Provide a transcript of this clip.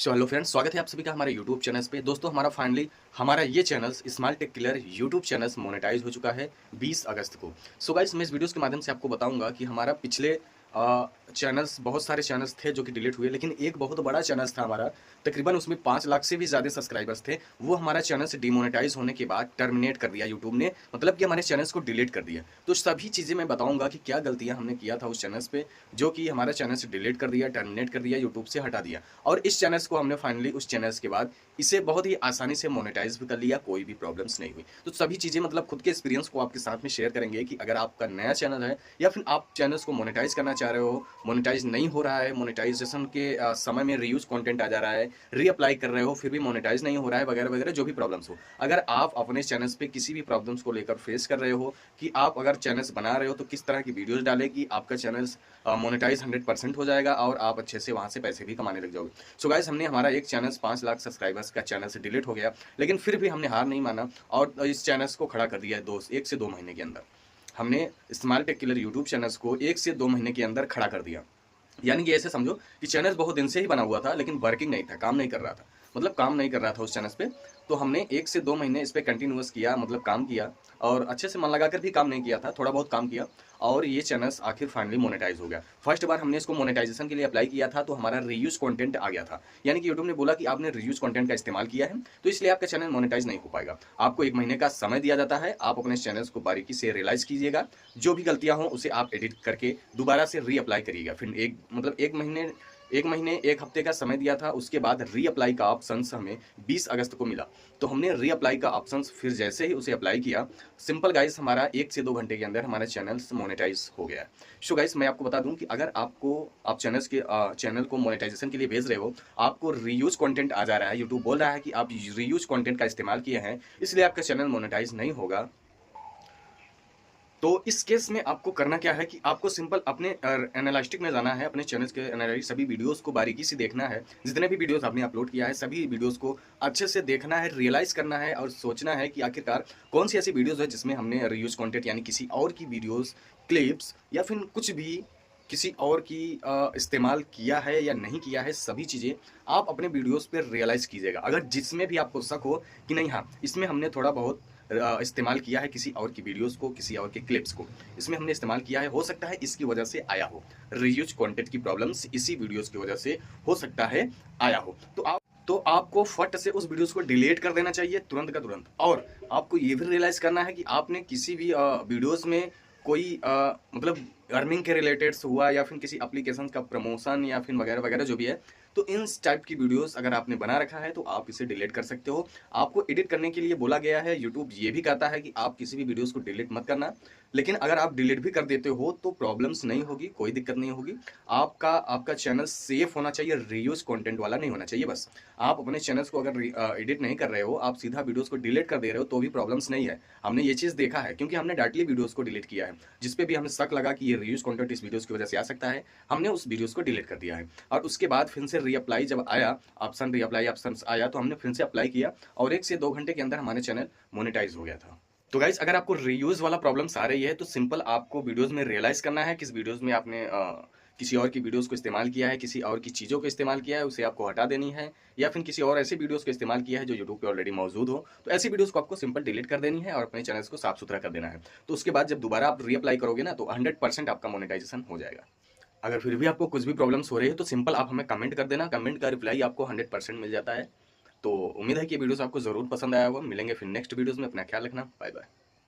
So hello friends, स्वागत है आप सभी का हमारे यूट्यूब चैनल पे। दोस्तों, हमारा फाइनली हमारा ये channel small tech killer YouTube channel monetise हो चुका है 20 अगस्त को। सो गाइस, मैं इस वीडियोस के माध्यम से आपको बताऊंगा कि हमारा पिछले चैनल्स, बहुत सारे चैनल्स थे जो कि डिलीट हुए, लेकिन एक बहुत बड़ा चैनल था हमारा, तकरीबन उसमें 5 लाख से भी ज़्यादा सब्सक्राइबर्स थे। वो हमारा चैनल से डिमोनेटाइज होने के बाद टर्मिनेट कर दिया यूट्यूब ने, मतलब कि हमारे चैनल्स को डिलीट कर दिया। तो सभी चीज़ें मैं बताऊंगा कि क्या गलतियां हमने किया था उस चैनल्स पे, जो कि हमारा चैनल से डिलीट कर दिया, टर्मिनेट कर दिया, यूट्यूब से हटा दिया। और इस चैनल्स को हमने फाइनली उस चैनल्स के बाद इसे बहुत ही आसानी से मोनेटाइज भी कर लिया, कोई भी प्रॉब्लम्स नहीं हुई। तो सभी चीज़ें मतलब खुद के एक्सपीरियंस को आपके साथ में शेयर करेंगे कि अगर आपका नया चैनल है या फिर आप चैनल्स को मोनेटाइज करना चाह रहे हो, मोनेटाइज नहीं हो रहा है, मोनेटाइजेशन के समय में रीयूज कंटेंट आ जा रहा है, रीअप्लाई कर रहे हो फिर भी मोनेटाइज नहीं हो रहा है, वगैरह वगैरह जो भी प्रॉब्लम्स हो। अगर आप अपने चैनल्स पे किसी भी प्रॉब्लम्स को लेकर फेस कर रहे हो कि आप अगर चैनल्स बना रहे हो तो किस तरह की वीडियोस डालें कि आपका चैनल्स मोनेटाइज 100% हो जाएगा और आप अच्छे से वहाँ से पैसे भी कमाने लग जाओगे। सो गाइस, हमने हमारा एक चैनल 5 लाख सब्सक्राइबर्स का चैनल से डिलीट हो गया, लेकिन फिर भी हमने हार नहीं माना और इस चैनल्स को खड़ा कर दिया है 1 से 2 महीने के अंदर। हमने small tech killer YouTube channels को 1 से 2 महीने के अंदर खड़ा कर दिया। यानी कि ऐसे समझो कि चैनल बहुत दिन से ही बना हुआ था, लेकिन वर्किंग नहीं था, काम नहीं कर रहा था, मतलब काम नहीं कर रहा था उस चैनल पे। तो हमने 1 से 2 महीने इस पे कंटिन्यूअस किया, मतलब काम किया और अच्छे से मन लगाकर भी काम नहीं किया था, थोड़ा बहुत काम किया और ये चैनल्स आखिर फाइनली मोनेटाइज हो गया। फर्स्ट बार हमने इसको मोनेटाइजेशन के लिए अप्लाई किया था तो हमारा रीयूज कंटेंट आ गया था, यानी कि यूट्यूब ने बोला कि आपने रीयूज कंटेंट का इस्तेमाल किया है तो इसलिए आपका चैनल मोनेटाइज नहीं हो पाएगा। आपको 1 महीने का समय दिया जाता है, आप अपने चैनल्स को बारीकी से रियलाइज कीजिएगा, जो भी गलतियां हों उसे आप एडिट करके दोबारा से रीअप्लाई करिएगा। फिर मतलब 1 महीने 1 हफ्ते का समय दिया था, उसके बाद रीअप्लाई का ऑप्शन हमें 20 अगस्त को मिला। तो हमने रीअप्लाई का ऑप्शन फिर जैसे ही उसे अप्लाई किया, सिंपल गाइस, हमारा 1 से 2 घंटे के अंदर हमारा चैनल मोनेटाइज हो गया। सो गाइस, मैं आपको बता दूं कि अगर आप चैनल को मोनेटाइजेशन के लिए भेज रहे हो, आपको रीयूज कंटेंट आ जा रहा है, यूट्यूब बोल रहा है कि आप रीयूज कंटेंट का इस्तेमाल किए हैं इसलिए आपका चैनल मोनेटाइज नहीं होगा, तो इस केस में आपको करना क्या है कि आपको सिंपल अपने एनालिस्टिक में जाना है, अपने चैनल्स के एनालिटिक्स सभी वीडियोस को बारीकी से देखना है। जितने भी वीडियोस आपने अपलोड किया है सभी वीडियोस को अच्छे से देखना है, रियलाइज करना है और सोचना है कि आखिरकार कौन सी ऐसी वीडियोस है जिसमें हमने रीयूज कंटेंट यानी किसी और की वीडियोस, क्लिप्स या फिर कुछ भी किसी और की इस्तेमाल किया है या नहीं किया है। सभी चीज़ें आप अपने वीडियोस पे रियलाइज़ कीजिएगा। अगर जिसमें भी आपको शक हो कि नहीं, हाँ, इसमें हमने थोड़ा बहुत इस्तेमाल किया है किसी और की वीडियोस को, किसी और के क्लिप्स को, इसमें हमने इस्तेमाल किया है, हो सकता है इसकी वजह से आया हो, रीयूज कंटेंट की प्रॉब्लम्स इसी वीडियोस की वजह से हो सकता है आया हो। तो आपको फट से उस वीडियोस को डिलीट कर देना चाहिए, तुरंत का तुरंत। और आपको ये भी रियलाइज करना है कि आपने किसी भी वीडियोस में कोई मतलब अर्निंग के रिलेटेड हुआ या फिर किसी एप्लीकेशन का प्रमोशन या फिर वगैरह वगैरह जो भी है, तो इन टाइप की वीडियोस अगर आपने बना रखा है तो आप इसे डिलीट कर सकते हो। आपको एडिट करने के लिए बोला गया है, यूट्यूब ये भी कहता है कि आप किसी भी वीडियोस को डिलीट मत करना, लेकिन अगर आप डिलीट भी कर देते हो तो प्रॉब्लम्स नहीं होगी, कोई दिक्कत नहीं होगी। आपका चैनल सेफ होना चाहिए, रीयूज कंटेंट वाला नहीं होना चाहिए। बस आप अपने चैनल्स को अगर एडिट नहीं कर रहे हो, आप सीधा वीडियोस को डिलीट कर दे रहे हो तो भी प्रॉब्लम्स नहीं है। हमने ये चीज़ देखा है क्योंकि हमने डायरेक्टली वीडियोस को डिलीट किया है, जिस पे भी हमें शक लगा कि ये रीयूज कंटेंट इस वीडियोस की वजह से आ सकता है, हमने उस वीडियोस को डिलीट कर दिया है। और उसके बाद फिर से रीअप्लाई जब आया, ऑप्शन रीअप्लाई ऑप्शन आया तो हमने फिर से अप्लाई किया और 1 से 2 घंटे के अंदर हमारे चैनल मोनेटाइज हो गया था। तो गाइस, अगर आपको रीयूज वाला प्रॉब्लम्स आ रही है तो सिंपल आपको वीडियोस में रियलाइज करना है किस वीडियोस में आपने किसी और की वीडियोस को इस्तेमाल किया है, किसी और की चीज़ों को इस्तेमाल किया है, उसे आपको हटा देनी है, या फिर किसी और ऐसे वीडियोस को इस्तेमाल किया है जो यूट्यूब पे ऑलरेडी मौजूद हो, तो ऐसी वीडियोस को आपको सिंपल डिलीट कर देनी है और अपने चैनल्स को साफ सुथरा कर देना है। तो उसके बाद जब दोबारा आप रीअप्लाई करोगे ना तो 100% आपका मोनेटाइजेशन हो जाएगा। अगर फिर भी आपको कुछ भी प्रॉब्लम्स हो रही है तो सिंपल आप हमें कमेंट कर देना, कमेंट का रिप्लाई आपको 100% मिल जाता है। तो उम्मीद है कि वीडियोस आपको ज़रूर पसंद आया होगा। मिलेंगे फिर नेक्स्ट वीडियोस में, अपना ख्याल रखना, बाय बाय।